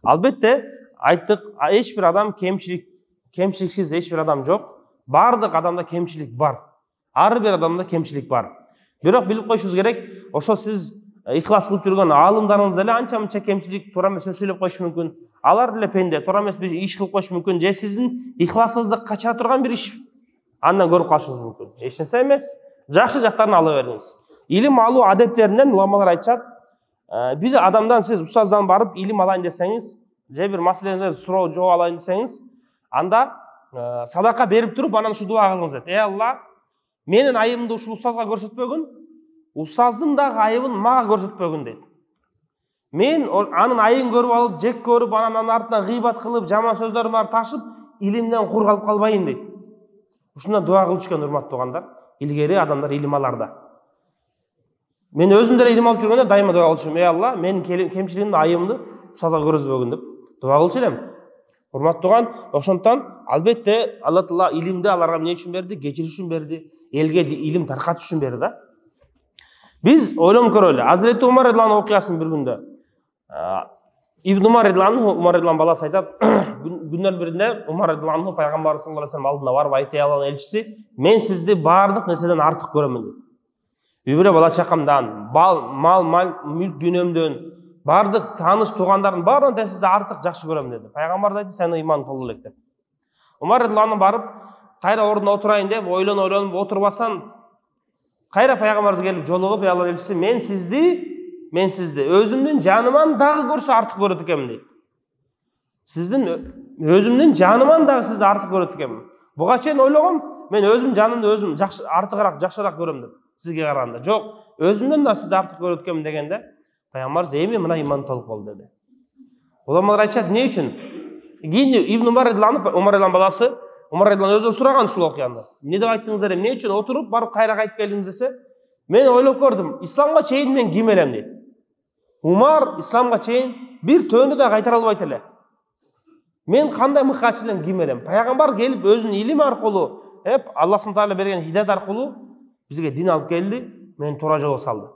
Албетте айттык, эч бир адам кемчиликсиз эч бир адам жок. Бардык адамда кемчилик бар. Ар бир адамда кемчилик бар. Бирок билип коюшубуз керек, ошо сиз ихлас кылып жүргөн аалымдарыңыз деле анча мынча кемчилик туура эмес сөз сүйлөп коюшу мүмкүн. Алар деле пенде, туура эмес бир иш кылып коюшу мүмкүн. Же сиздин ихласыңызды качыра турган бир иш андан көрүп калышыңыз мүмкүн. Эч нерсе эмес. Жакшы жактарын ала бериңиз. Илим алуу адептеринен уламалар айтышат. Bir adamdan siz ustazdan barıp ilim alayın deseniz, же bir маселеңизге суроо жооп алайын десеңиз, анда садака берип туруп анан ушу дуа кылыңыз дейт. Ey Allah, менин айыбымды ушул устазга көрсөтпөгүн, устаздын дагы айыбын мага көрсөтпөгүн дейт. Мен анын айыбын көрүп алып, жек көрүп, анан артынан гыйбат кылып, жаман сөздөрдү бар ташып, илимден кур калып калбайын дейт. Ушундан дуа кылып жүргөн урматтуу туугандар, илгери адамдар илим аларда. Мен өзүм деле илим алып жүргөндө дайыма дуа кылчумун. Ey Allah, менин кемчилигимди, айыбымды устазга көрсөтпөгүн деп дуа кылчу элем. Урматтуу тууган, ошондон албетте Алла Таала илимди аларга эмне үчүн берди? Кечириш үчүн берди, элге илим таркатыш үчүн берди да. Биз ойлонуп көрөлү. Hazreti Umar radhiyallahu окуясын бир күндө Ibn Umar radhiyallahu баласы айтат, күндөн биринде Умар радhiyallahu пайгамбар саллаллаху алейхи вассалам алдына барып айтты: Алланын элчиси, мен сизди баардык нерседен артык көрөмүн дейт. Үйбүрө бала чакамдан, мал мүлк дүйнөмдөн, бардык тааныш туугандардын баарынан сизди артык жакшы көрөм деди. Пайгамбар айтты: сенин ыйманың толуу элек деп. Умар радhiyallahu барып, кайра ордуна отурайын деп, ойлонуп отурбастан кайра пайгамбарыбыз келип жолугуп: Ey Алланын элчиси, мен сизди өзүмдүн жаныман дагы көрсө артык көрөт экенмин дейт. Сиздин өзүмдүн жаныман дагы сизди артык көрөт экенмин. Буга чейин ойлогом, мен өзүм жанымды өзүм жакшыраак көрөм деп. Сизге караганда жок, өзүмдөн да сизди артык көрөт экенмин дегенде, пайгамбарыбыз эми мына иман толук болду деди. Уламалар айтышат, эмне үчүн? Кийин Ибн Умар радhiyallahu баласы Умар радhiyallahu өзүнөн сураган ушул окуяны. Эмне деп айттыңыздар, эмне үчүн отуруп барып кайра кайтып келдиңиз десе, мен ойлоп көрдүм, исламга чейин мен ким элем дейт. Умар исламга чейин бир төөнү да кайтара албайт эле. Мен кандай мыкаачы элем, ким элем? Пайгамбар келип өзүнүн илим аркылуу, Алла субхана таала берген хидаят аркылуу бизге дин алып келди, мени туура жолго салды.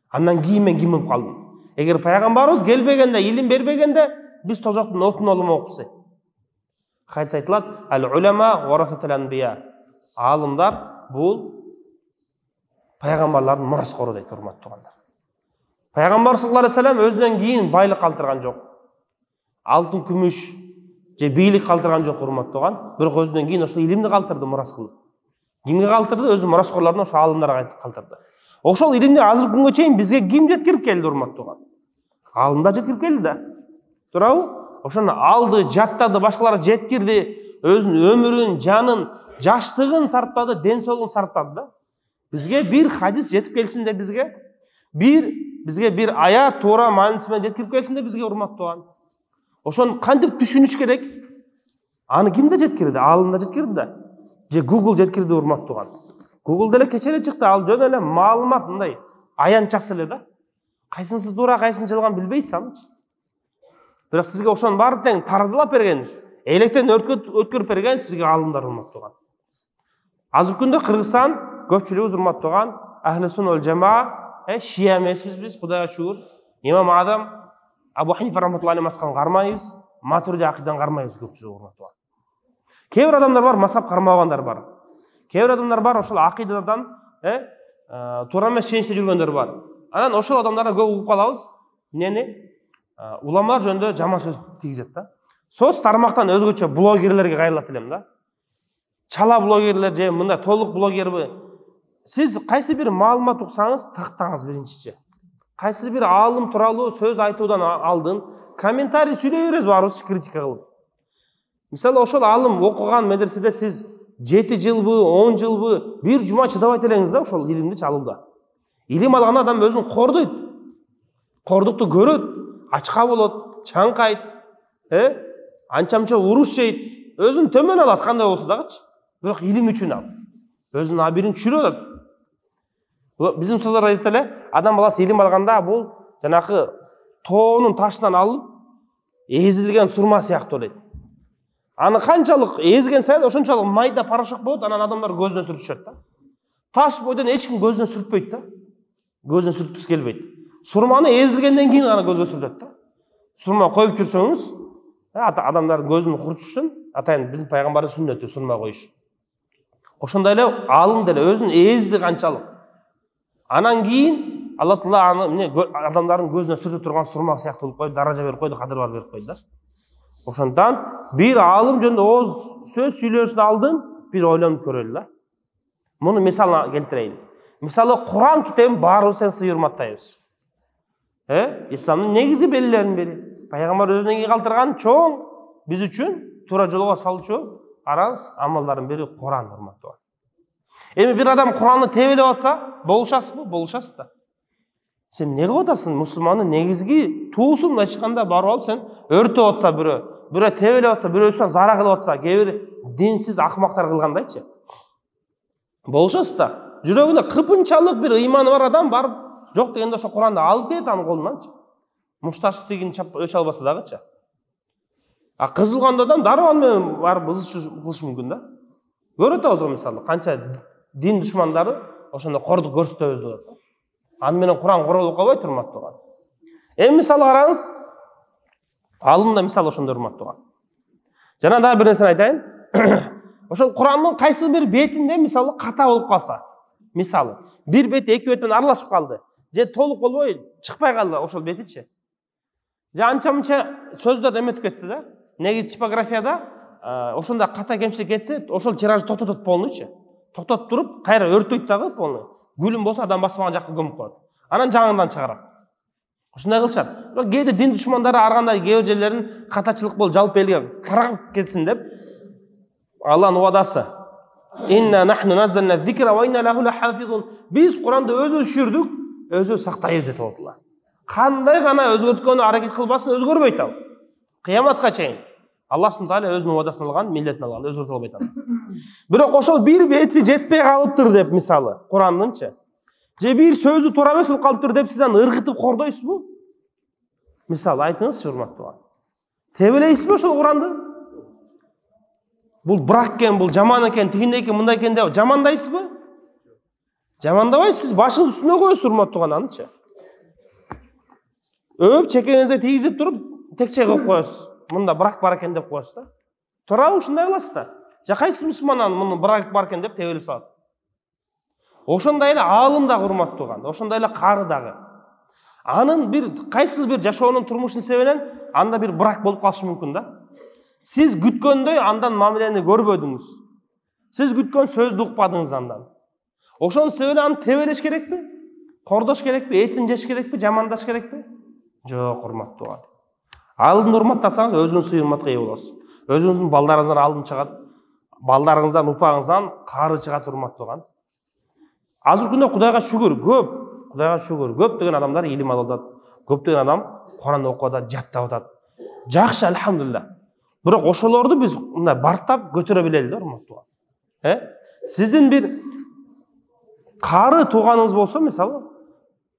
Андан кийин мен ким болуп калдым? Эгер пайгамбарыбыз келбегенде, илим бербегенде, биз тозоктун отуна олмокпуз. Хадис айтылат: ал-улама варасатул анбия. Алымдар бул пайгамбарлардын мураскору дейт, урматтуу туугандар. Пайгамбар саллаллаху алейхи вассалам өзүнөн кийин байлык калтырган жок. Алтын, күмүш же бийлик калтырган жок, урматтуу тууган. Бирок өзүнөн кийин ошол илимди калтырды, мурас кылып. Кимге калтырды? Өзү мураскорлордун ошо алымдарга калтырды. Ошол илимди азыркы күнгө чейин бизге ким жеткирип келди, урматтуу тууган? Алымдар жеткирип келди да. Туурабы? Ошону алды, жаттады, башкаларга жеткирди, өзүнүн өмүрүн, жанын, жаштыгын сарптады, ден соолугун сарптады да. Бизге бир хадис жетип келсин деп бизге бир аят туура мааниси менен жеткирип келсин деп бизге, урматтуу тууган. Ошону кантип түшүнүш керек? Аны кимде жеткирди? Алымда жеткирди да. Же Google жеткирди, урматтуу тууган. Google деле кече эле чыкты, ал жөн эле маалымат мындай аянтчакс эле да. Кайсынысы туура, кайсынын жалган билбейсиз анычы. Бирок сизге ошонун баарын тең таразылап берген, электен өткөрүп берген сизге алымдар, урматтуу тууган. Азыркы күндө Кыргызстан көпчүлүгүбүз, урматтуу тууган, ахли сунна вал жамаа, шия эмеспиз биз, Кудайга шүгүр. Имам Адам, Абу Ханифа рахматуллахи алейхи маскан кармайбыз, Матурidi акыйдан кармайбыз көпчүлүгү, урматтуу тууган. Кээ бир адамдар бар, мазхаб кармагандар бар. Кээ бир адамдар бар, ошол акыйдадан туура эмес ченчте жүргөндөр бар. Анан ошол адамдардан көп угуп калабыз. Эмнени? Уламалар жөнүндө жаман сөз тийгизет да. Соц тармактан өзгөчө блогерлерге кайрылат элем да. Чала блогерлер же мындай толук блогерби? Сиз кайсы бир маалымат уксаңыз, тактаңыз биринчичи. Кайсы бир аалым тууралуу сөз айтуудан алдын комментарий сүйлөй беребиз, баарыбыз критика кылып. Мисалы, ошол алым окуган медреседе сиз 7 жылбы, 10 жылбы, бир жума чыдабайт элеңиз да ошол илимди чалууда. Илим алган адам өзүн кордойт. Кордукту көрөт, ачка болот, чаңкайт, анча-мынча уруш жейт, өзүн төмөн алат кандай болсо дагычы. Бирок илим үчүн ал. Өзүнүн абирин түшүрүп атат. Биздин устаздар айтат эле, адам баласы илим алганда бул жанакы тоонун ташынан алып, эзилген сурма сыяктуу дейт. Аны канчалык эзген сайын ошончолук майда порошок болот, анан адамдар көзүнө сүртүшөт да. Таш бойдон эч ким көзүнө сүртпөйт да. Көзүнө сүрткүсү келбейт. Сурманы эзилгенден кийин гана көзгө сүртөт да. surma koyup жүрсөңүз, адамдардын көзүн курутуш үчүн атайын биздин пайгамбарыбыз сүннөтү сурма коюш. Ошондой эле алым деле өзүн эзди канчалык. Анан кийин Алла Таала аны адамдардын көзүнө сүртүп турган сурма сыяктуу кылып коюп, даража берип койду, кадыр берип койду да. Ошондон бир алым жөнүндө ооз сөз сүйлөшүнөн алдын бир ойлонуп көрөлү да. Муну мисалына келтирейин. Мисалы Куран китебин баарыбыз сый урматтайбыз. Исламдын негизи белгилеринин бири. Пайгамбар өзүнөн кийин калтырган чоң биз үчүн туура жолго салуучу араз амалдардын бири Куран урматтоо. Эми бир адам Куранды тебелеп атса, болушасызбы? Болушасыз да. Сен эмне кылып атасың? Мусулмандын негизги туусун ачканда барып алып сен өртөп атса бирөө тебелеп атса, бирөөсүнөн зара кылып атса, кээ бир динсиз акмактар кылгандайчы. Болушасыз да. Жүрөгүндө кыпынчалык бир ыйманы бар адам барып жок дегенде ошо Куранды алып келет анын колунанчы. Мушташтыгын өчө албаса дагычы. А кызылганда адам дароо менен барып ызы кылыш мүмкүн да. Көрүп атабыз мисалы, канча дин душмандары ошондой кордук көрсөтөбүз деп атат. Аны менен Куран королуп калбай турматтаган. Эми мисалы караңыз, алымда мисалы ошондой урматтаган. Жана дагы бир нерсени айтайын. Ошол Курандын кайсы бир бетинде мисалы ката болуп калса, мисалы бир бети эки бет менен аралашып калды, же толук болбой чыкпай калды ошол бетичи. Же анча-мынча сөздөр эметип кетти да. Негизи типографияда ошондой ката кемчилик кетсе, ошол тиражды токтотот полнуйчу. Токтотуп туруп, кайра өртөйт дагы полный. Гүлүм болсо адам баспаган жакка көмүп коет. Анан жаңыдан чыгарат. Ошондой кылышат. Бирок кээде дин душмандары ар кандай кээ бир жерлерин катачылык болуп жалпы элге тарагып кетсин деп Алланын уадасы. Инна нахну наззална зикра ва инна лаху лахафизун. Биз Куранды өзүбүз түшүрдүк, өзүбүз сактайбыз деп аталат. Кандай гана өзгөрткөнү аракет кылбасын, өзгөрбөйт ал. Кыяматка чейин. Алла Субхана Таала өзүнүн уадасын алган, миллетин алган, өзгөртө албайт ал. Бирок ошол бир бети жетпей калыптыр деп мисалы, Курандынчы. Же бир сөзү туура эмес болуп калыптыр деп сиз аны ыргытып кордойсузбу? Мисалы айтыңызчы, урматтуу. Тебелейсизби ошол Куранды? Бул брак экен, бул жаман экен, тигиндей экен, мындай экен деп жамандайсызбы? Жамандабайсыз, башыңыз үстүнө коесуз урматтуу анычы. Өп чекеңизге тийгизип туруп, текче кылып коесуз. Мында брак бар экен деп коесуз да. Туурабы ушундай кыласыз да. Же кайсы мусулман муну брак бар экен деп тебелип салат. Ошондой эле аалым дагы урматтуу, ошондой эле кары дагы. Анын бир кайсы бир жашоонун турмушунун себебинен анда бир брак болуп калышы мүмкүн да. Сиз күткөндөй андан мамилени көрбөдүңүз. Сиз күткөн сөздү укпадыңыз андан. Ошонун себебинен аны тебелеш керекпи? Кордош керекпи? Этин жеш керекпи? Жамандаш керекпи? Жок, урматтуу. Алымды урматтасаңыз өзүңүз сый урматка ээ болосуз. Өзүңүздүн балдарыңыздан алым чыгат, балдарыңыздан, упагыңыздан кары чыгат урматтуу. Азыр күндө Кудайга шүгүр, Кудайга шүгүр, көптөгөн адамдар илим алып атат. Көптөгөн адам Куранды окуп атат, жаттап атат. Жакшы, алхамдулилlah. Бирок ошолорду биз мындай бартап көтөрө билели да, урматтуу. Сиздин бир кары тууганыңыз болсо, мисалы,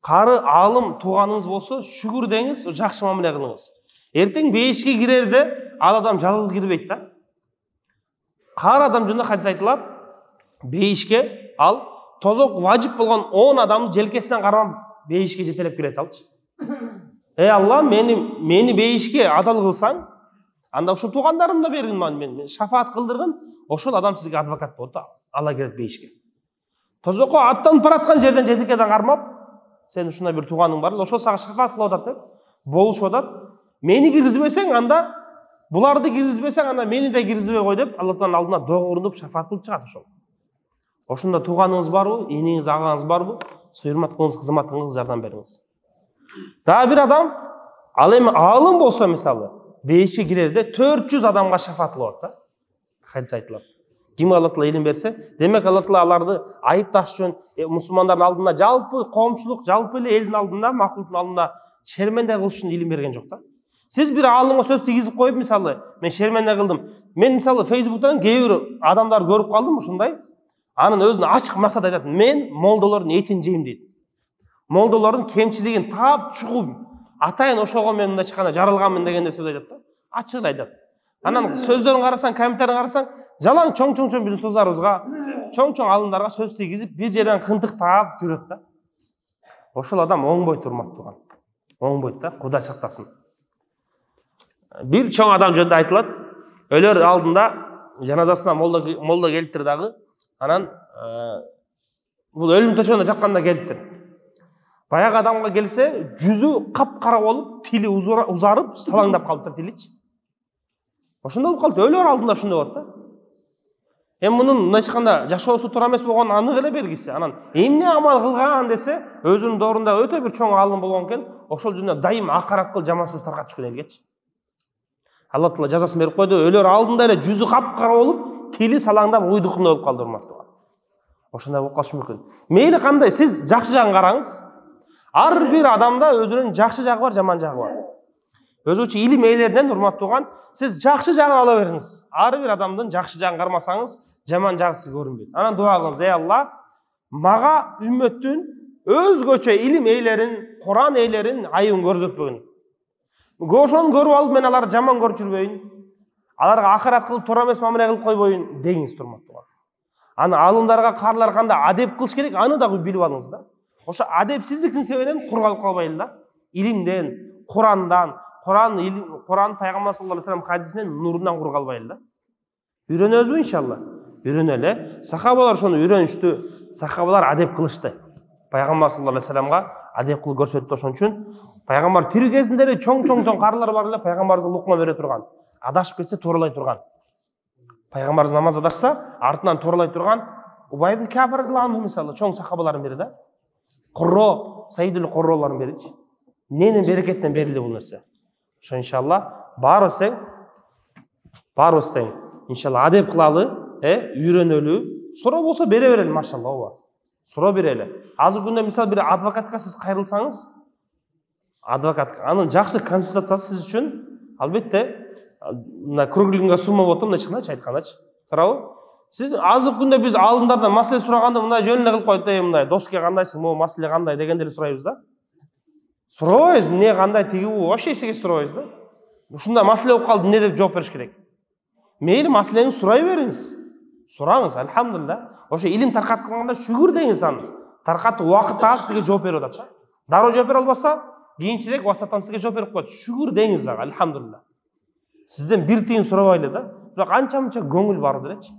кары алым тууганыңыз болсо, шүгүр деңиз, жакшы мамиле кылыңыз. Эртең бейишке кирерде ал адам жалгыз кирбейт да. Кары адам жөнүндө хадис айтылат. Бейишке ал тозок важип болгон 10 адамды желкесинен кармап бейишке жетелеп кирет алчы. Алла, мени бейишке адал кылсаң, анда ошол туугандарымды бергин, мен шафаат кылдыргын, ошол адам сизге адвокат болот да. Ала кирет бейишке. Тозокко аттанып бараткан жерден жетекеден кармап, сен ушундай бир тууганың бар, ошол сага шафаат кылып атат деп болушуп атат. Мени киргизбесең, анда буларды киргизбесең, анда мени да киргизбей кой деп Алла Тааланын алдына доо уруп шафаат кылып чыгат ошол. Ошондо тууганыңыз барбы, иниңиз, агаңыз барбы? Сый урмат кылыңыз, кызмат кылыңыз, жардам бериңиз. Дагы бир адам, ал эми аалым болсо мисалы, бейишке кирерде 400 адамга шафаат кылып атат да. Хадис айтылат. Кимге Алла Таала илим берсе, демек Алла Таала аларды айыпташ үчүн мусулмандардын алдында, жалпы коомчулук, жалпы эле элдин алдында, макулдун алдында шерменде кылыш үчүн илим берген жок да. Сиз бир аалымга сөз тийгизип коюп, мисалы, мен шерменде кылдым. Мен мисалы Facebook'тан кээ бир адамдар көрүп калдым ушундай. Анын өзүнө ачык максат айтат. Мен молдолордун этин жейм дейт. Молдолордун кемчилигин таап чугуп, атайын ошого мен мындай чыкканда жаралганмын дегенде сөз айтат да. Ачык айтат. Анан сөздөрүн карасаң, комменттерин карасаң, жалаң чоң-чоң биздин сөздарыбызга, чоң-чоң алымдарга сөз тийгизип, бир жерден кынтык таап жүрөт да. Ошол адам оңбойт, урматтуу. Оңбойт да, Кудай сактасын. Bir çoğ adam jönүндө айтылат. Өлөр алдында жаназасына молда келиптир дагы. Анан бул өлүм төшөгүндө жатканда келиптир. Баягы адамга келсе, жүзү капкара болуп, тили узарып, салаңдап калыптыр тиличи. Ошондой болуп калды. Өлөр алдында ошондой болот да. Эми мунун мындайча айтканда жашоосу туура эмес болгон анык эле белгиси. Анан эмне амал кылган десе, өзүнүн доорунда өтө бир чоң алым болгон экен, ошол жөнүндө дайым акарат кыл, жаман сөз таркатып жүргөн элгечи. Алла Таала жазасын берип койду. Өлөр алдында эле жүзү капкара болуп, тили салаңдап уйдукунда болуп калды урматтуу. Ошондой болуп калышы мүмкүн. Мейли кандай сиз жакшы жагын караңыз. Ар бир адамда өзүнүн жакшы жагы бар, жаман жагы бар. Өзүнчө илим ээлеринен урматтууган, сиз жакшы жагын ала бериңиз. Ар бир адамдын жакшы жагын кармасаңыз, жаман жагы сизге көрүнбөйт. Анан дуа кылыңыз: "Ey Алла, мага үммөттүн өзгөчө илим ээлерин, Куран ээлерин айыбын көрсөтпөгүн. Ошону көрүп алып мен аларды жаман көрүп жүрбөйүн. Аларга акырат кылып, туура эмес мамиле кылып койбоюн" деңиз урматтууган. Аны алымдарга, карлар кандай адеп кылыш керек, аны да билип алыңыз да. Ошо адепсиздиктин себебинен кур калып калбайлы да. Илимден, Курандан, Kur'an Peygamber sallallahu aleyhi ve sellem hadisinden nurundan kur kalbaylı da. Үйрөнөбүз mü inşallah? Үйрөнөлү. Sahabalar şonu үйрөнүштү. Sahabalar adep kılıştı. Peygamber sallallahu aleyhi ve sellem'ga adep kıl görсөттү. Ошон үчүн Peygamber тирүү кезинде эле чоң карлар бар эле, Peygamber'in лукма бере турган. Адашып кетсе тууралай турган. Peygamber намаз адашса, артынан тууралай турган Убай ибн Каб радиллаху анху мисалы чоң сахабалардын бири да. Курро, Саидул Курролордун биричи. Ненин берекетинен берилди бул нерсе. Ошо иншалла баарыбыз тең иншалла адеп кылалы, үйрөнөлү. Суроо болсо бере берели, машалла, ооба. Суроо берели. Азыркы күндө мисалы бир адвокатка сиз кайрылсаңыз, адвокат анын жакшы консультациясы сиз үчүн албетте мына круглинга сумма болот, мындайча айткандачы. Туурабы? Сиз азыркы күндө биз алымдардан маселе сураганда мындай жөн эле кылып коет, мындай доске кандайсың, могу маселе кандай дегендерди сурайбыз да. Сурабайбыз, эмне кандай тиги бу, вообще эч нерсе сурабайбыз да. Ушундай маселе болуп калды, эмне деп жооп бериш керек? Мейли маселени сурай бериңиз. Сураңыз, алхамдулилла. Ошо илим таркатканда шүгүр деңиз аны. Таркатып убакыт таап сизге жооп берип атат да. Дароо жооп бере албаса, кийинчерээк WhatsApp'тан сизге жооп берип коет. Шүгүр деңиз ага, алхамдулилла. Сизден бир тиын сурабайлы да. Бирок анча-мынча көңүл бар делечи.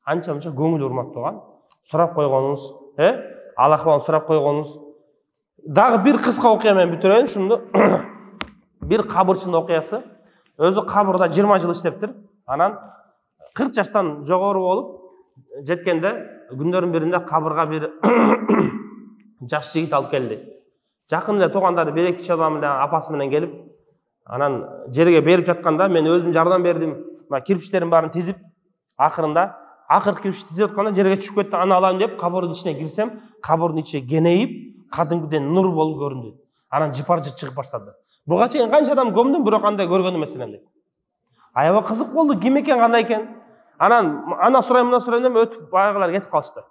Анча-мынча көңүл урматтаган. Сурап койгонуңуз, ал акыбалын сурап койгонуңуз. Дагы бир кыска окуя менен бүтүрөйүн шунду. Бир кабырчынын окуясы. Өзү кабырда 20 жыл иштептир. Анан 40 жаштан жогору болуп жеткенде күндөрдүн биринде кабырга бир жаш жигит алып келди. Жакын эле туугандары бир эки адам менен апасы менен келип, анан жерге берип жатканда мен өзүм жардам бердим. Мына кирпичтердин баарын тизип, акыркы кирпичти тизип атканда жерге түшүп кетти. Аны алайын деп кабырдын ичине кирсем, кабырдын ичи кенейип, кадимкиден нур болуп көрүндү. Анан жыпар-жыт чыгып баштады. Буга чейин канча адам көмдүм, бирок андай көргөн эмес элем деп. Аябай кызык болду, ким экен, кандай экен. Анан ана сурайм деп өтүп байгылар кетип калышты.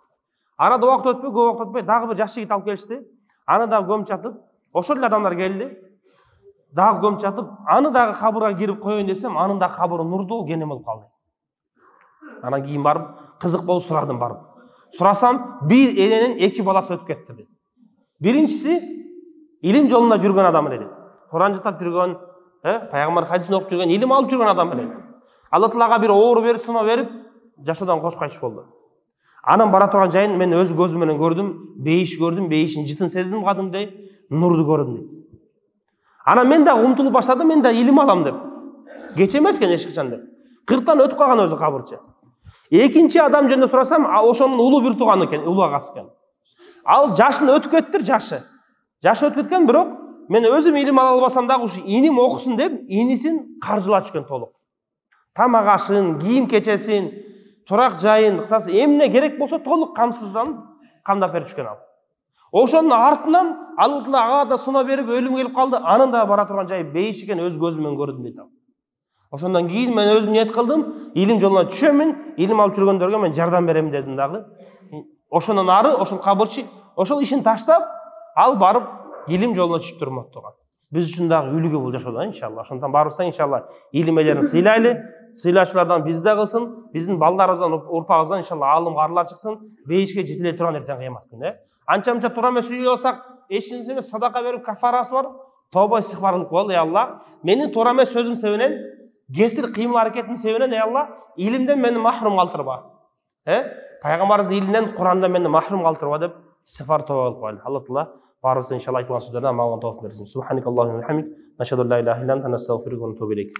Арада убакыт өтпөй, көп убакыт өтпөй дагы бир жаш жигит алып келишти. Аны дагы көмүп жатып, ошол эле адамдар келди. Дагы көмүп жатып, аны дагы кабырга кирип коеюн десем, анын да кабыры нурдуу кене болуп калды. Анан кийин барып, кызык болуп сурадым барып. Сурасам, бир эненин эки баласы өтүп кетти dedi. Биринчиси илим жолунда жүргөн адам эле. Куран жытап жүргөн, пайгамбар хадисин окуп жүргөн, илим алып жүргөн адам эле. Алла Таалага бир оору берип, сыноо берип, жашоодон кош кайчып болду. Анын бара турган жайын мен өз көзүм менен көрдүм, бейиш көрдүм, бейиштин жытын сездим, кадимдей нурду көрдүм дейт. Анан мен дагы умтулуп баштадым, мен да илим алам деп. Кеч эмес экен эч качан деп. 40тан өтүп калган өзү кабырчы. Экинчи адам жөнүндө сурасам, ошонун улуу бир тууганы экен, улуу агасы экен. Ал жашын өтүп кеттир, жашы өтүп кеткен, бирок мен өзүм илим ала албасам дагы ушу иним окусун деп, инисин каржылап жүргөн толук. Тамак ашын, кийим кечесин, турак жайын, кысасы эмне керек болсо толук камсыздан камдап берип жүргөн ал. Ошонун артынан Алла Таала ага да сыноо берип өлүм келип калды. Анын да бара турган жайы бейиш экен, өз көзүм менен көрдүм дейт ал. Ошондон кийин мен өзүм ниет кылдым, илим жолуна түшөмүн, илим алып жүргөндөргө мен жардам берем дедим дагы. Ошондон ары ошол кабырчы ошол ишин таштап, ал барып илим жолуна түшүп турмак турган. Биз үчүн дагы үлгү бул жашоодо иншалла. Ошондон баарыбыз иншалла илим элерин сыйлайлы, сыйлаачылардан биз да кылсын, биздин балдарыбыздан, урпагыбыздан иншалла алым карлар чыксын, бейишке жетиле турган эртең кыямат күнү. Анча-мынча туура эмес үйлө болсак, эч нерсе эмес, садака берип кафарасы бар. Tövbe istiğfar kılıp koyalım ey Allah. Meni toora emес sözüm sebebinен, kesir kıyımlı hareketim sebebinен ey Allah, ilimden meni mahrum kалтырба. Пайғамбарымыз илинен, Құрандан мені махрум калтырба деп istiğfar tövbe kılıp koyalım. Allah Teala barımızda inşallah aytılan sözlerden amалган тауфик берсин. Subhanakallahumma ve bihamdik, neşhedü en la ilahe illa ente, nestağfiruke ve netûbü ileyk.